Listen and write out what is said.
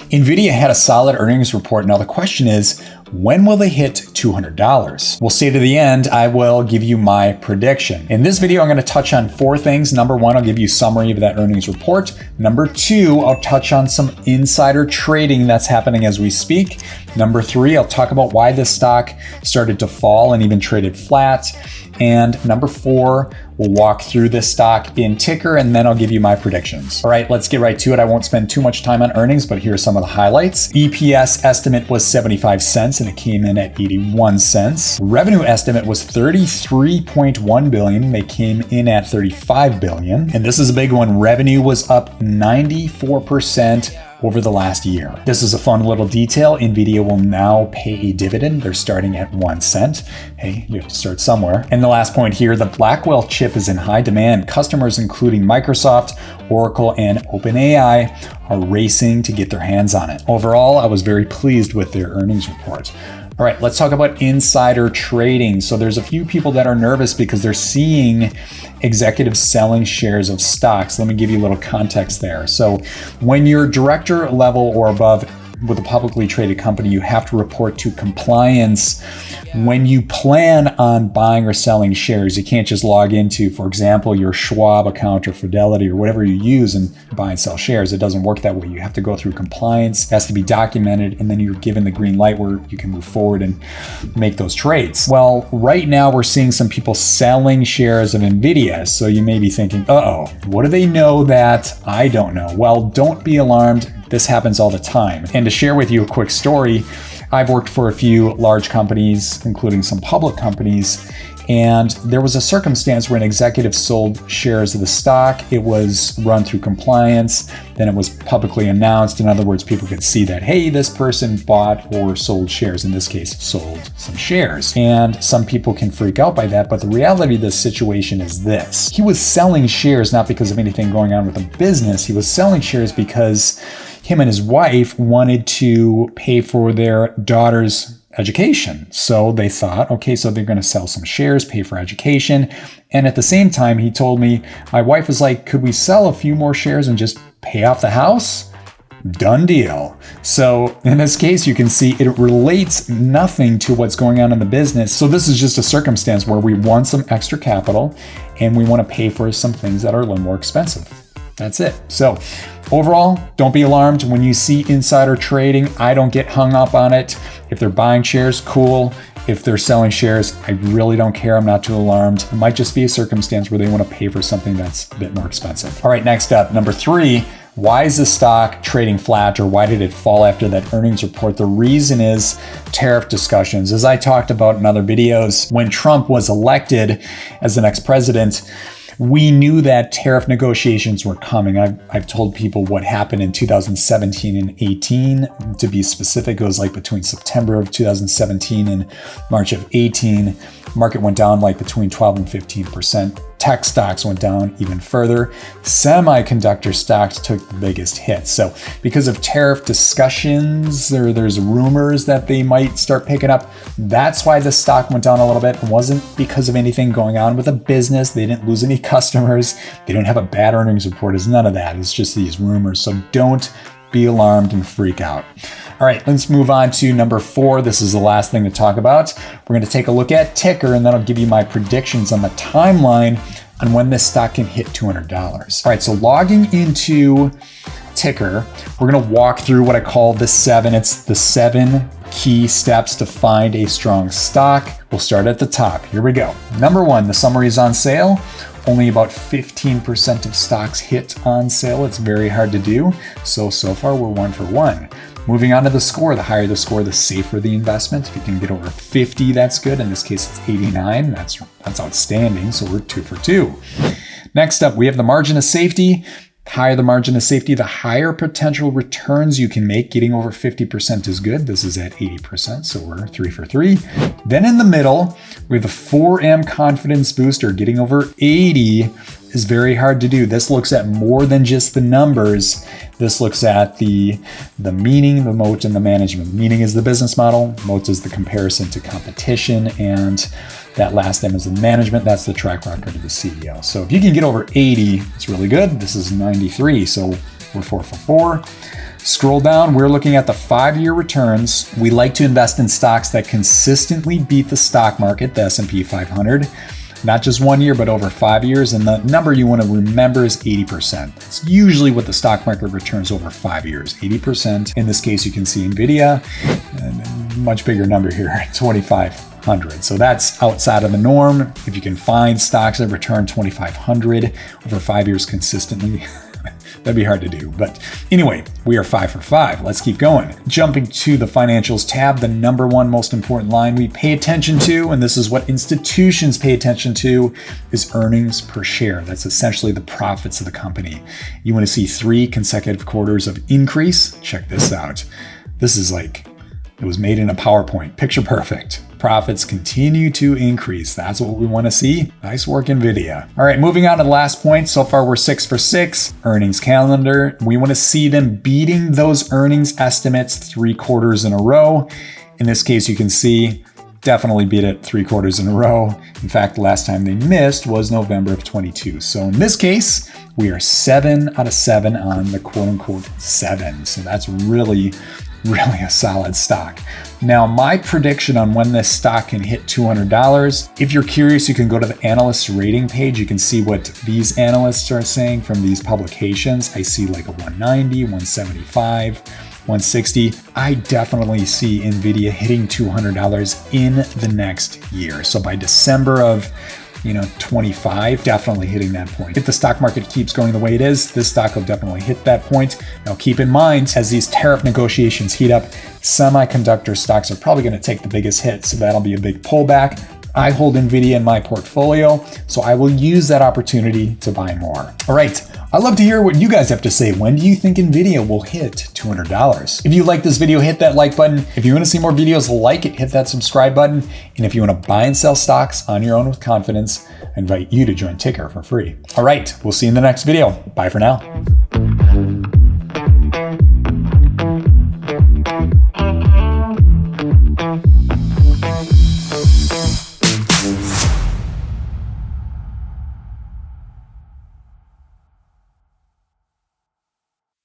NVDA had a solid earnings report. Now the question is, when will they hit $200? We'll stay to the end. I will give you my prediction. In this video, I'm going to touch on 4 things. Number 1, I'll give you a summary of that earnings report. Number 2, I'll touch on some insider trading that's happening as we speak. Number 3, I'll talk about why this stock started to fall and even traded flat. And number 4, we'll walk through this stock in Tykr, and then I'll give you my predictions. All right, let's get right to it. I won't spend too much time on earnings, but here are some of the highlights. EPS estimate was 75 cents, and it came in at 81 cents. Revenue estimate was 33.1 billion. They came in at 35 billion. And this is a big one. Revenue was up 94% over the last year. This is a fun little detail. NVDA will now pay a dividend. They're starting at 1 cent. Hey, you have to start somewhere. And the last point here, the Blackwell chip is in high demand. Customers including Microsoft, Oracle, and OpenAI are racing to get their hands on it. Overall, I was very pleased with their earnings report. All right, let's talk about insider trading. So there's a few people that are nervous because they're seeing executives selling shares of stocks. Let me give you a little context there. So when you're director level or above with a publicly traded company, you have to report to compliance when you plan on buying or selling shares. You can't just log into, for example, your Schwab account or Fidelity or whatever you use and buy and sell shares. It doesn't work that way. You have to go through compliance, it has to be documented, and then you're given the green light where you can move forward and make those trades. Well, right now we're seeing some people selling shares of NVDA. So you may be thinking, uh-oh, what do they know that I don't know? Well, don't be alarmed. This happens all the time. And to share with you a quick story, I've worked for a few large companies, including some public companies, and there was a circumstance where an executive sold shares of the stock. It was run through compliance, then it was publicly announced. In other words, people could see that, hey, this person bought or sold shares, in this case, sold some shares. And some people can freak out by that, but the reality of this situation is this. He was selling shares not because of anything going on with the business. He was selling shares because him and his wife wanted to pay for their daughter's education. So they thought, okay, so they're going to sell some shares, pay for education. And at the same time, he told me, my wife was like, could we sell a few more shares and just pay off the house? Done deal. So in this case, you can see it relates nothing to what's going on in the business. So this is just a circumstance where we want some extra capital and we want to pay for some things that are a little more expensive. That's it. So overall, don't be alarmed when you see insider trading. I don't get hung up on it. If they're buying shares, cool. If they're selling shares, I really don't care. I'm not too alarmed. It might just be a circumstance where they want to pay for something that's a bit more expensive. All right, next up, number 3. Why is the stock trading flat, or why did it fall after that earnings report? The reason is tariff discussions. As I talked about in other videos, when Trump was elected as the next president, we knew that tariff negotiations were coming. I've told people what happened in 2017 and 18. To be specific, it was like between September of 2017 and March of 18. Market went down like between 12 and 15%. Tech stocks went down even further. Semiconductor stocks took the biggest hit. So because of tariff discussions, there's rumors that they might start picking up. That's why the stock went down a little bit. It wasn't because of anything going on with the business. They didn't lose any customers. They didn't have a bad earnings report. It's none of that. It's just these rumors. So don't be alarmed and freak out. All right, let's move on to number 4. This is the last thing to talk about. We're going to take a look at Tykr, and then I'll give you my predictions on the timeline on when this stock can hit $200. All right, so logging into Tykr, we're going to walk through what I call the 7. It's the 7 key steps to find a strong stock. We'll start at the top. Here we go. Number 1, the summary is on sale. Only about 15% of stocks hit on sale. It's very hard to do. So far we're 1 for 1. Moving on to the score. The higher the score, the safer the investment. If you can get over 50, that's good. In this case, it's 89. That's outstanding. So we're 2 for 2. Next up, we have the margin of safety. Higher the margin of safety, the higher potential returns you can make. Getting over 50% is good. This is at 80%, so we're 3 for 3. Then in the middle, we have the 4M confidence booster. Getting over 80 is very hard to do. This looks at more than just the numbers. This looks at the meaning, the moat, and the management. Meaning is the business model, moat is the comparison to competition, and that last M is the management. That's the track record of the CEO. So if you can get over 80, it's really good. This is 93, so We're 4 for 4. Scroll down, we're looking at the 5-year returns. We like to invest in stocks that consistently beat the stock market, the S&P 500. Not just 1 year, but over 5 years. And the number you want to remember is 80%. It's usually what the stock market returns over 5 years, 80%. In this case, you can see NVDA, and a much bigger number here, 2,500. So that's outside of the norm. If you can find stocks that return 2,500 over 5 years consistently, that'd be hard to do. But anyway, we are 5 for 5. Let's keep going. Jumping to the financials tab, the number one most important line we pay attention to, and this is what institutions pay attention to, is earnings per share. That's essentially the profits of the company. You want to see 3 consecutive quarters of increase. Check this out. This is like, it was made in a PowerPoint, picture perfect. Profits continue to increase. That's what we want to see. Nice work, NVIDIA. All right, moving on to the last point. So far, we're 6 for 6. Earnings calendar. We want to see them beating those earnings estimates 3 quarters in a row. In this case, you can see definitely beat it 3 quarters in a row. In fact, the last time they missed was November of 22. So in this case, we are 7 out of 7 on the quote unquote 7. So that's really a solid stock. Now, my prediction on when this stock can hit $200, if you're curious, you can go to the analyst rating page. You can see what these analysts are saying from these publications. I see like a 190, 175, 160. I definitely see NVIDIA hitting $200 in the next year. So by December of 25, definitely hitting that point. If the stock market keeps going the way it is, this stock will definitely hit that point. Now keep in mind, as these tariff negotiations heat up, semiconductor stocks are probably going to take the biggest hit. So that'll be a big pullback. I hold NVIDIA in my portfolio, so I will use that opportunity to buy more. All right. I'd love to hear what you guys have to say. When do you think NVIDIA will hit $200? If you like this video, hit that like button. If you want to see more videos like it, hit that subscribe button. And if you want to buy and sell stocks on your own with confidence, I invite you to join Tykr for free. All right, we'll see you in the next video. Bye for now.